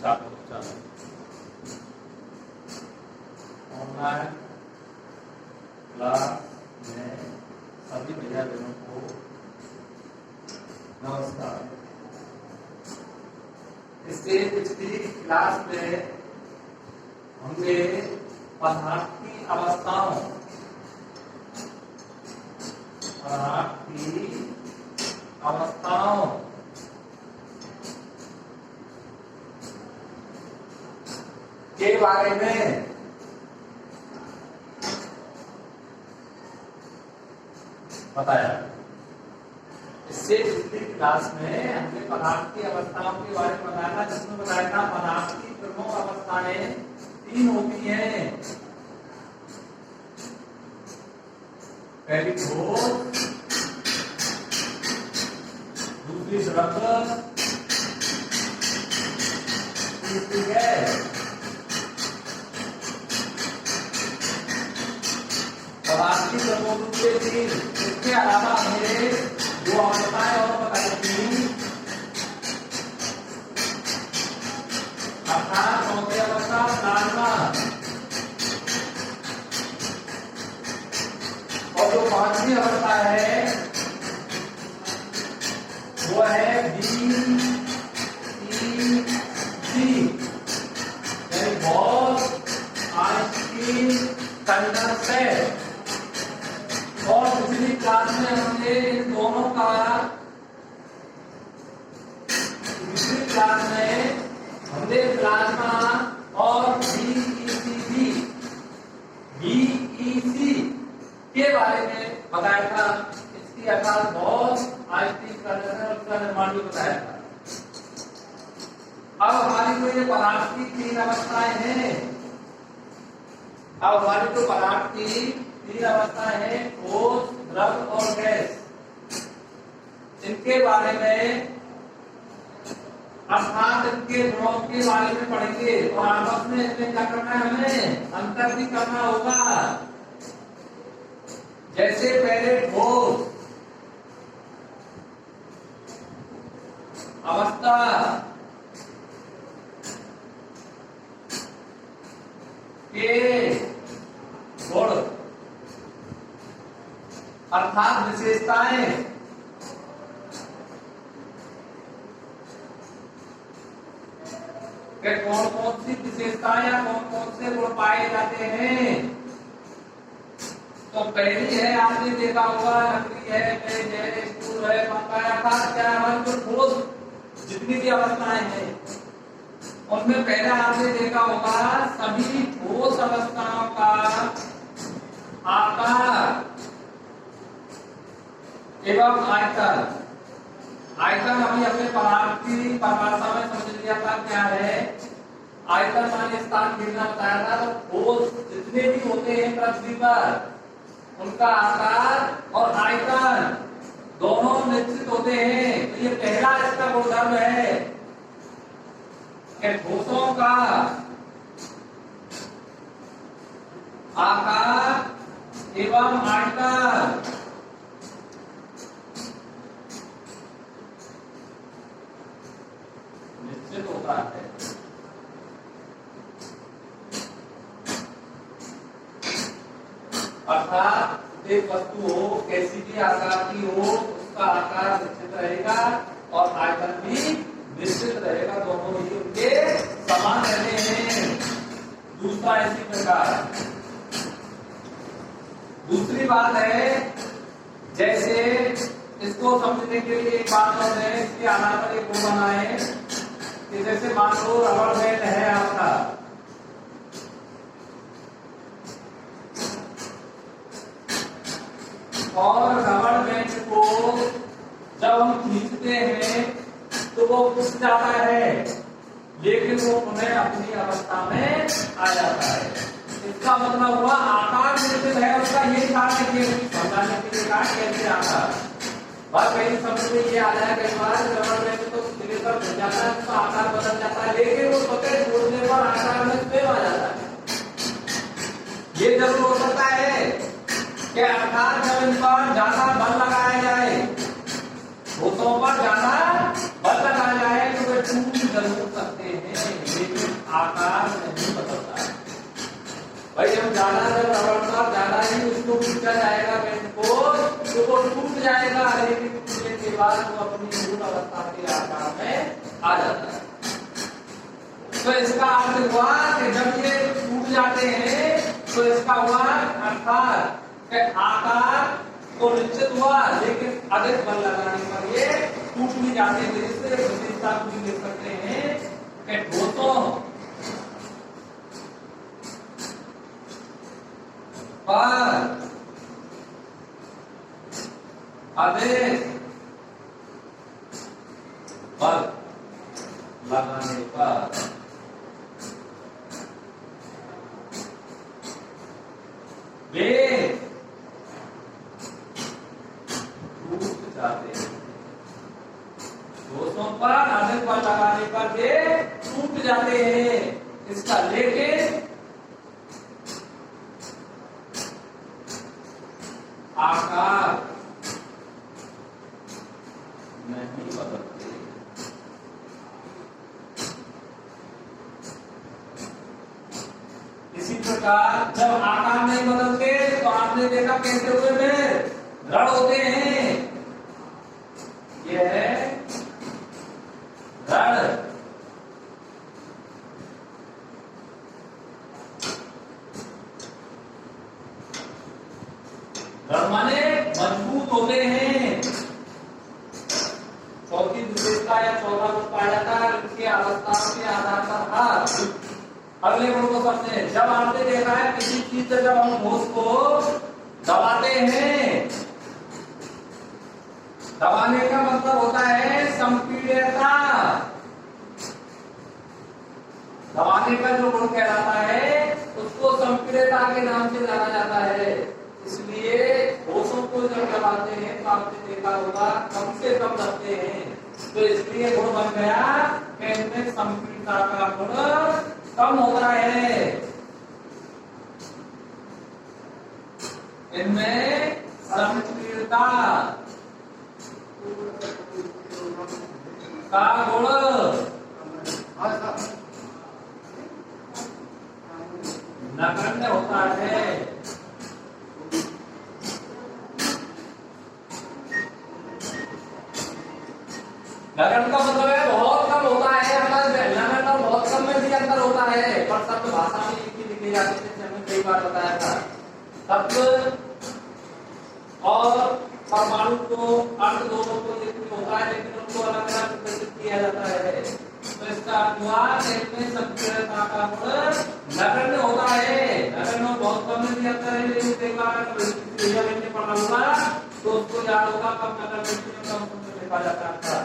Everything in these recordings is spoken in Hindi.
चलो ऑनलाइन क्लास में सभी भैया बहनों को नमस्कार। इससे पिछली क्लास में हमने पदार्थ की अवस्थाओं के बारे में बताया। इससे पिछली क्लास में हमने पदार्थ की अवस्थाओं के बारे में बताया था, जिसमें बताया था पदार्थ की प्रमुख अवस्थाएं 3 होती हैं। पहली ठोस, दूसरी द्रव, तीसरी गैस। पदार्थ की प्रमुख रूप से 3। इसके अलावा हमने जो अवस्थाएं और बताई थी, अर्थात चौथी अवस्था प्लाज्मा, और जो 5वीं अवस्था है वो है BEC, यानी बॉस आइंस्टीन कंडेंसर। और पिछली क्लास में हमने इन दोनों का प्लाज्मा और BEC के बारे में बताया था। इसकी अर्थात बॉस आइंस्टीन कंडेंसर और उसका निर्माण भी बताया था। अब हमारी जो ये पदार्थ की 3 अवस्थाएं हैं, अब हमारी जो पदार्थ की 3 अवस्थाएं हैं, ठोस, द्रव और गैस, इनके बारे में अर्थात इनके गुणों के बारे में पढ़ेंगे। और आपस में इसमें क्या करना है, हमें अंतर भी करना होगा। जैसे पहले ठोस अवस्था के गुण अर्थात विशेषताएं के कौन कौन सी विशेषताएं या कौन कौन से गुण पाए जाते हैं। तो पहली है, आपने देखा होगा, लकड़ी है, मेज है, स्टूल है, पंखा है, अर्थात क्या है, जो ठोस जितनी भी अवस्थाएं हैं उनमें पहले आपने देखा होगा सभी ठोस अवस्थाओं का आकार एवं आयतन। आयतन अभी अपने पदार्थ की परिभाषा में समझ लिया था क्या है। आयतन माने स्थान घेरना बताया था। तो ठोस जितने भी होते हैं पृथ्वी पर, उनका आकार और आयतन दोनों निश्चित होते हैं। तो ये पहला इसका गुणधर्म है कि ठोसों का आकार एवं आयतन निश्चित होता है। अर्थात एक वस्तु हो, कैसी भी आकार की हो, उसका आकार निश्चित रहेगा और आयतन भी निश्चित रहेगा। दोनों ही उनके समान रहते हैं। दूसरा इसी प्रकार, दूसरी बात है, जैसे इसको समझने के लिए एक बात और है, इसके आधार पर एक वो बनाए कि जैसे मान लो रबड़ बैंड है आपका, और रबड़ बैंड को जब हम खींचते हैं तो वो फूट जाता है, लेकिन वो पुनः अपनी अवस्था में आ जाता है। इसका मतलब हुआ आकार निश्चित है उसका। ये समझाने के लिए कहा कैसे आकार, बस कहीं समझ में ये आ जाए कई बार रबड़ बैंड तो सिरे पर घुस जाता है, उसका आकार बदल जाता है, लेकिन वो पकड़ छोड़ने पर आकार में स्वयं आ जाता है। ये जरूर हो सकता है कि अर्थात जब इन पर ज्यादा बल लगाया जाए, ठोसों पर ज्यादा बल लगाया जाए तो वे टूट जरूर सकते हैं। आकार नहीं बदलता है। भाई हम ज्यादा जब रबड़ का ज्यादा ही उसको खींचा जाएगा बेंच को तो वो टूट जाएगा, लेकिन टूटने के बाद वो अपनी मूल अवस्था के आकार में आ जाता है। तो इसका अर्थ हुआ कि जब ये टूट जाते हैं तो इसका हुआ अर्थात आकार तो निश्चित हुआ, लेकिन अधिक बल लगाने पर ये टूट भी जाते हैं। इससे विशेषता भी लिख सकते हैं कि ठोसों पर अधिक बल लगाने पर वे टूट जाते हैं। ठोसों पर अधिक बल लगाने पर वे टूट जाते हैं। इसका लेकिन आकार नहीं बदलते। इसी प्रकार जब आकार नहीं बदलते तो आपने देखा कैसे हुए में दृढ़ होते हैं। यह है दृढ़, माने मजबूत होते हैं। चौथी विशेषता या चौथा गुण पाया जाता है उनके अवस्थाओं के आधार पर। अगले गुण को समझे। जब आपने देखा है किसी चीज से जब हम ठोस को दबाते हैं, दबाने का मतलब होता है संपीड़ितता। दबाने का जो गुण कहलाता है उसको संपीड़ितता के नाम से जाना जाता है। इसलिए ठोसों को जब दबाते हैं तो आपने देखा होगा कम से कम दबते हैं, तो इसलिए गुण बन गया कि इनमें संपीड़ितता का गुण कम होता है। इनमें संपीड़ितता का गुण नगण्य होता है। नगण्य का मतलब है बहुत कम होता है। नगण्य और बहुत कम में भी अंतर होता है, पर शब्द भाषा में एक ही लिखे जाते हैं, जैसे हमने कई बार बताया था। शब्द और परमाणु को अर्थ दोनों को एक ही होता है, लेकिन उनको अलग अलग प्रदर्शित किया जाता है। तो इसका अनुवाद इसमें संपीड़ितता का गुण नगण्य होता है। नगण्य बहुत कम में भी अंतर है, लेकिन कई बार अगर पढ़ा होगा तो उसको याद होगा कम नगण्य में कम लिखा जाता था।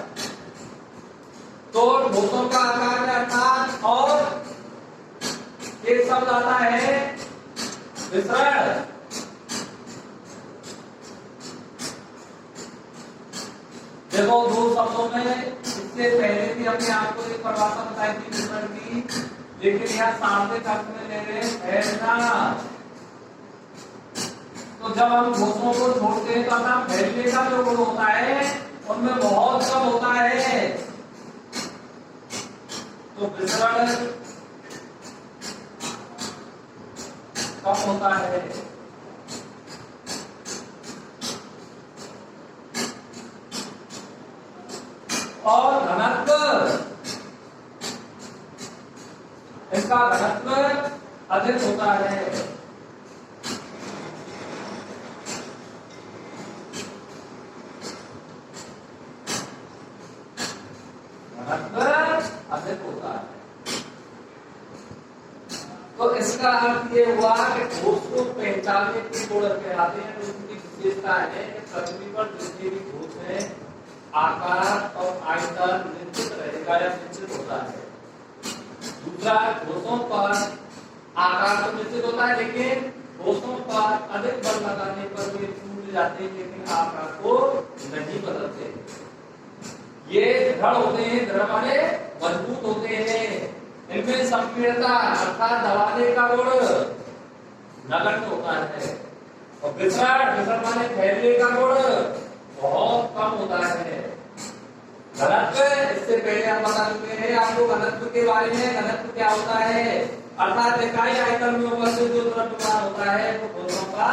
तो ठोसों का आकार अर्थात और एक शब्द आता है विसरण। देखो दो शब्दों में इससे पहले भी हमने आपको एक परिभाषा बताई थी विसरण की, लेकिन यह शाब्दिक अर्थ में ले रहे हैं फैलना। तो जब हम ठोसों को छोड़ते हैं तो अपना फैलने का जो गुण होता है उनमें बहुत कम होता है। तो विसरण कम होता है। और घनत्व, इसका घनत्व अधिक होता है। घनत्व अधिक होता है। तो इसका अर्थ ये हुआ कि ठोस को पहचानने के गुण कहलाते हैं। तो उनकी विशेषता है कि पृथ्वी पर जितने भी ठोस है आकार और आयतन निश्चित रहेगा या निश्चित होता है। दूसरा, ठोसों पर आकार तो निश्चित होता है, लेकिन ठोसों पर अधिक बल लगाने पर वे टूट जाते हैं, लेकिन आकार को नहीं बदलते। ये दृढ़ होते हैं, दृढ़ माने मजबूत होते हैं। इनमें संपीड़ितता अर्थात दबाने का गुण नगण्य होता है। और विसरण, विसरण माने फैलने का गुण बहुत कम होता है। घनत्व इससे पहले हम बता चुके हैं आपको घनत्व के बारे में। घनत्व क्या होता है? अर्थात इकाई आयतन में उपस्थित जो द्रव्यमान होता है वो ठोसों का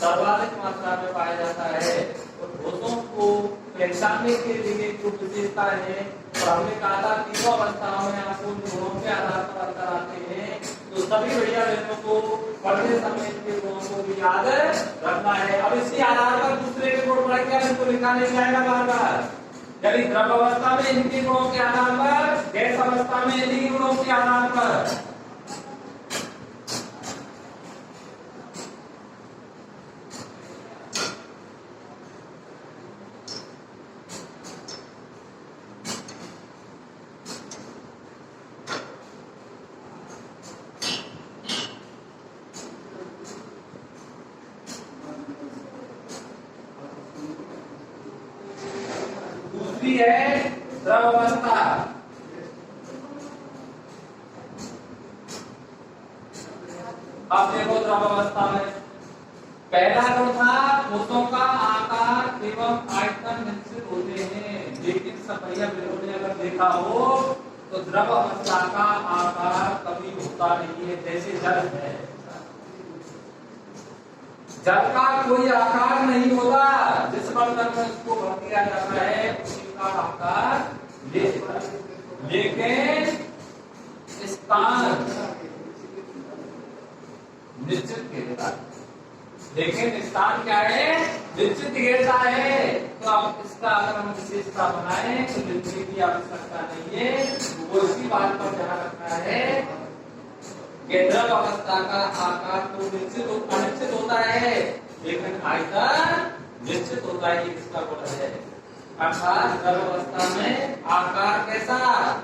सर्वाधिक मात्रा में पाया जाता है। तो ठोसों को पहचानने के लिए जो विशेषता है, तो हमने कहा था तीनों अवस्थाओं में आपको गुणों के आधार पर अंतर आते हैं। तो सभी बढ़िया बहनों को पढ़ते समय के गुणों को भी याद रखना है। अब इसी आधार पर दूसरे के गुण पढ़ के इनको लिखा नहीं जाएगा बार बार। यदि द्रव अवस्था में इनके गुणों के आधार पर, गैस अवस्था में इन्हीं गुणों के आधार पर। है द्रव अवस्था। अब देखो द्रव अवस्था में पहला गुण था ठोसों का आकार एवं आयतन निश्चित होते हैं, लेकिन सफैया बिल्कुल ने अगर देखा हो तो द्रव अवस्था का आकार कभी होता नहीं है। जैसे जल है, जल का कोई आकार नहीं होता। जिस बर्तन में उसको भर दिया जाता है का आकार लेकिन स्थान निश्चित घेरता है। लेकिन स्थान क्या है? निश्चित घेरता है। तो अब इसका अगर हम विशेषता बनाए तो लिखने की आवश्यकता नहीं है। वो इसी बात पर ध्यान रखना है कि द्रव अवस्था का आकार तो अनिश्चित होता है, लेकिन आयतन निश्चित होता है। इसका गुण है। अर्थात द्रव अवस्था में आकार कैसा?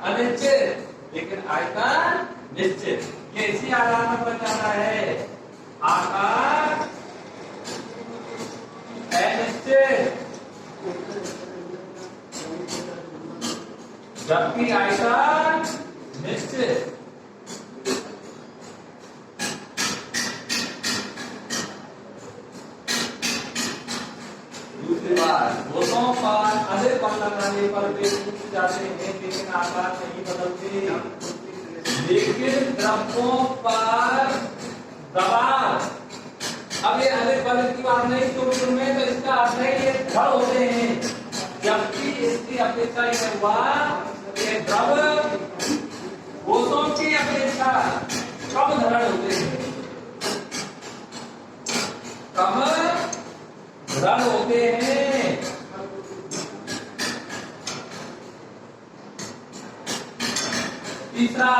अनिश्चित, लेकिन आयतन निश्चित। ये इसी आधार पर बन जाता है। आकार अनिश्चित जबकि आयतन निश्चित। दूसरी बात, ठोसों पर अधिक बल लगाने पर वे टूट जाते हैं, लेकिन आकार नहीं बदलते। लेकिन द्रव्यों पर दबाव, अब ये अधिक बल की बात नहीं तो में, तो इसका अर्थ है ये दृढ़ होते हैं। जबकि इसकी अपेक्षा यह हुआ कि द्रव ठोसों की अपेक्षा कम दृढ़ होते हैं, कम दृढ़ होते हैं। तीसरा,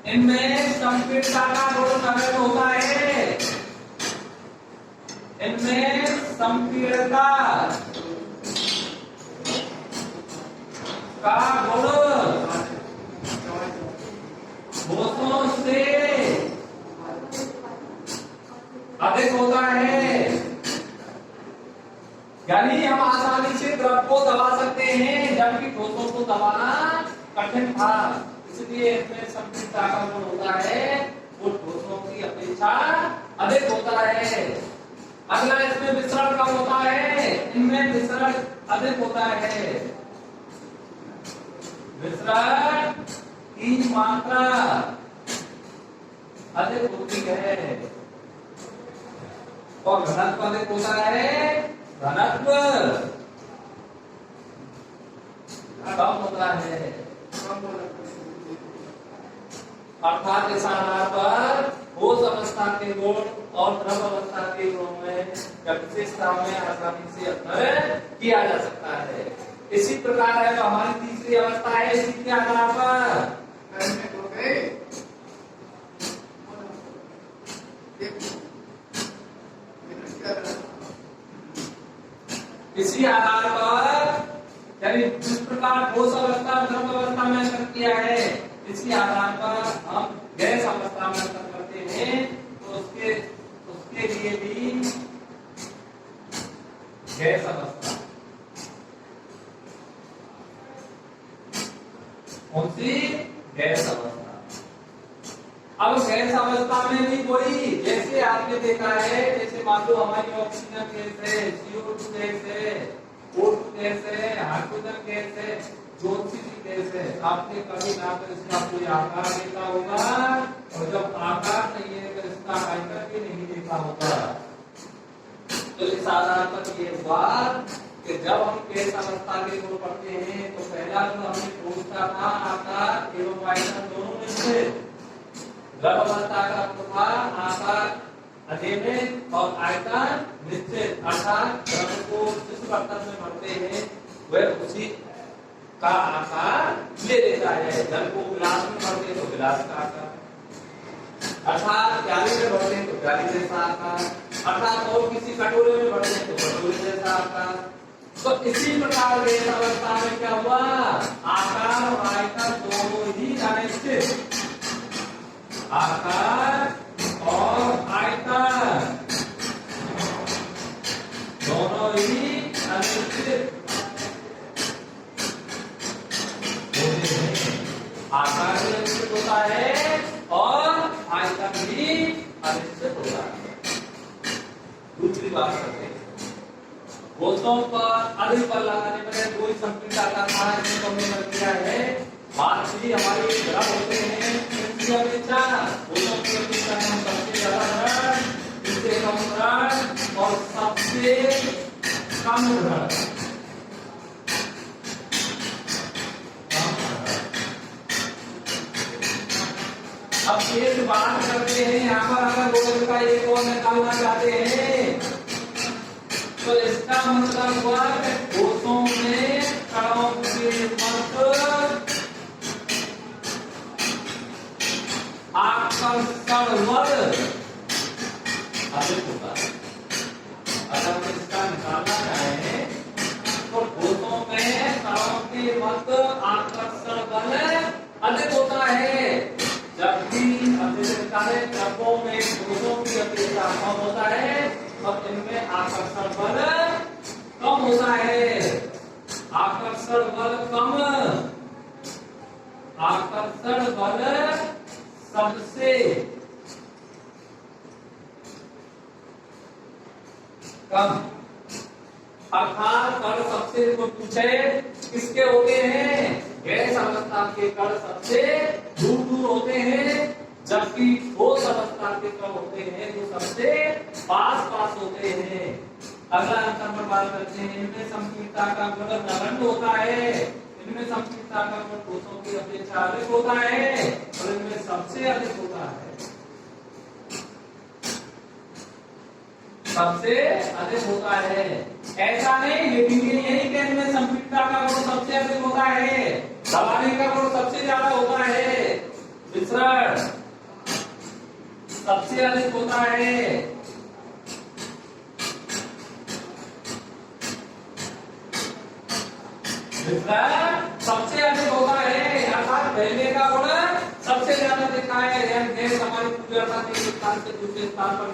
इनमें संपीड़ता का गुण नगण्य होता है। इनमें संपीड़ता का गुण ठोसों से अधिक होता है। यानी हम आसानी से द्रव को दबा सकते हैं, जबकि ठोसों को दबाना कठिन था। इसलिए इसमें संपीड़ता का गुण होता है, वो ठोसों की अपेक्षा अधिक होता है। अगला, इसमें विसरण कम होता है, इनमें विसरण अधिक होता है। विसरण की मात्रा अधिक होती है और घनत्व अधिक होता है। घनत्व कम होता है। अर्थात इस आधार पर ठोस अवस्था के गुण और द्रव अवस्था के गुणों में विशेषता में आसानी से अंतर किया जा सकता है। इसी प्रकार है जो हमारी तीसरी अवस्था है, इसी के आधार पर इसी आधार पर, यानी जिस प्रकार ठोस अवस्था द्रव अवस्था में अंतर किया है, इसी आधार पर हम गैस अवस्था में अंतर करते हैं। तो उसके लिए भी गैस अवस्था, कौन सी? गैस अवस्था। अब गैस अवस्था में भी कोई, जैसे आपने देखा है, जैसे मान लो हमारी ऑक्सीजन गैस है, CO2 गैस है, O2 गैस है, हाइड्रोजन गैस है, ज्योतिषी गैस है। आपने कभी ना तो इसका कोई आकार देखा होगा, और जब आकार नहीं है तो इसका आयतन भी नहीं देखा होगा। तो इस आधार पर ये हुआ कि जब हम गैस अवस्था के गुण पढ़ते हैं तो पहला गुण हमने पूछा था आकार एवं आयतन दोनों में से। द्रव अवस्था का गुण था आकार अनियमित और आयतन निश्चित, अर्थात द्रव को जिस बर्तन में भरते हैं वह उसी का आकार ले लेता है। जल को गिलास में भरते तो गिलास का आकार, अर्थात प्याली में भरते तो प्याली जैसा आकार, अर्थात और किसी कटोरे में भरते तो कटोरे जैसा आकार। तो इसी प्रकार गैस अवस्था में क्या हुआ, आकार और आयतन दोनों ही अनिश्चित, आकार और आयतन दोनों ही अनिश्चित होते हैं। आकार भी अनिश्चित होता है और आयतन भी अनिश्चित होता है। दूसरी बात करते हैं, गोशों पर अधिक बल लगाने में कोई संकीर्ण आकार था, इसमें तो हमने कर दिया है। बात भी हमारी द्रव होते हैं इनकी अपेक्षा, गोशों की अपेक्षा हम सबसे ज्यादा द्रव, इससे कम द्रव और सबसे कम द्रव। अब एक बात करते हैं, यहाँ पर अगर गोल का एक और निकालना चाहते हैं तो इसका मतलब हुआ कि गोशों में कणों के मत आकर्षण बल अधिक होता है। अगर हम इसका निकालना चाहें तो गोशों में कणों के मत आकर्षण बल अधिक होता है, जबकि द्रव्यों में गोशों की अपेक्षा कम होता है और इनमें आकर्षण बल कम होता है। आकर्षण बल कम, आकर्षण बल सबसे कम, अर्थात कण सबसे पूछे किसके होते हैं, गैस अवस्था के कण सबसे दूर दूर होते हैं, जबकि ठोस अवस्था के कण होते हैं जो सबसे पास पास होते हैं। अगला अंतर पर बात करते हैं, इनमें संकीर्णता का गुण नगण्य होता है, इनमें संकीर्णता का गुण ठोसों की अपेक्षा अधिक होता है और इनमें सबसे अधिक होता है, सबसे अधिक होता है। ऐसा नहीं, लेकिन ये नहीं कि इनमें संकीर्णता का गुण सबसे अधिक होता है, दबाने का गुण सबसे ज्यादा होता है, विसरण सबसे अधिक होता है। सबसे अधिक होता है, अर्थात फैलने का गुण सबसे ज्यादा दिखता है। गैस हमारी पूर्णता के स्थान से दूसरे स्थान पर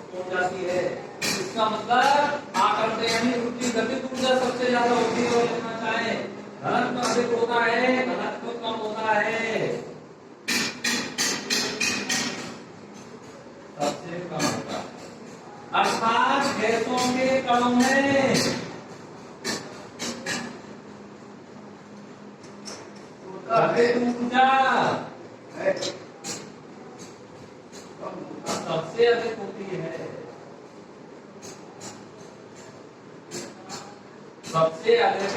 पहुंच जाती है। इसका मतलब आकर्षण यानी उसकी गतिज ऊर्जा सबसे ज्यादा होती है। और लिखना चाहे घनत्व अधिक होता है, घनत्व कम होता है, सबसे कम होता है। अर्थात गैसों के कणों में ऊर्जा सबसे अधिक होती है, सबसे अधिक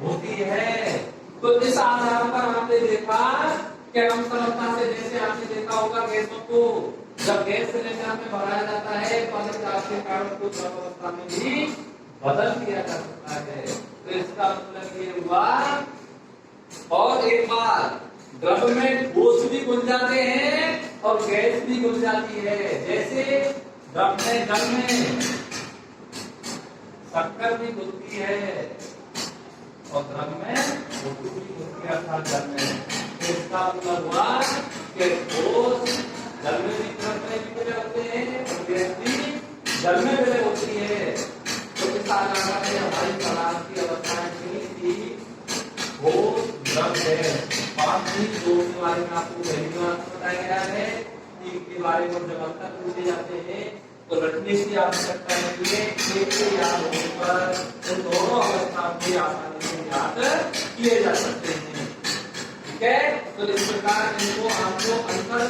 होती है। तो इस आधार पर आपने देखा कि हम सरलता से, जैसे आपने देखा होगा गैसों को जब गैस सिलेंडर में भराया जाता है तो अधिक दाब के कारण को द्रव अवस्था में भी बदल दिया जा सकता है। तो इसका मतलब ये हुआ। और एक बार द्रव में ठोस भी घुल जाते हैं और गैस भी घुल जाती है। जैसे द्रव में, जल में शक्कर भी घुलती है और द्रव में O2 भी घुलती है, अर्थात जल में। तो इसका मतलब हुआ कि ठोस जल में भी विलय होते हैं और गैस भी जल में विलय होती है। तो इस आधार से हमारी पदार्थ की अवस्थाएं थी ठोस, द्रव, गैस। पांच ही दो के बारे में आपको पहली बार बताया गया है। तीन के बारे में जब अंतर पूछे जाते हैं तो रटने की आवश्यकता नहीं है, एक से याद होने पर इन दोनों अवस्था भी आसानी से याद किए जा सकते हैं। ठीक है, तो इस प्रकार इनको आपको अंतर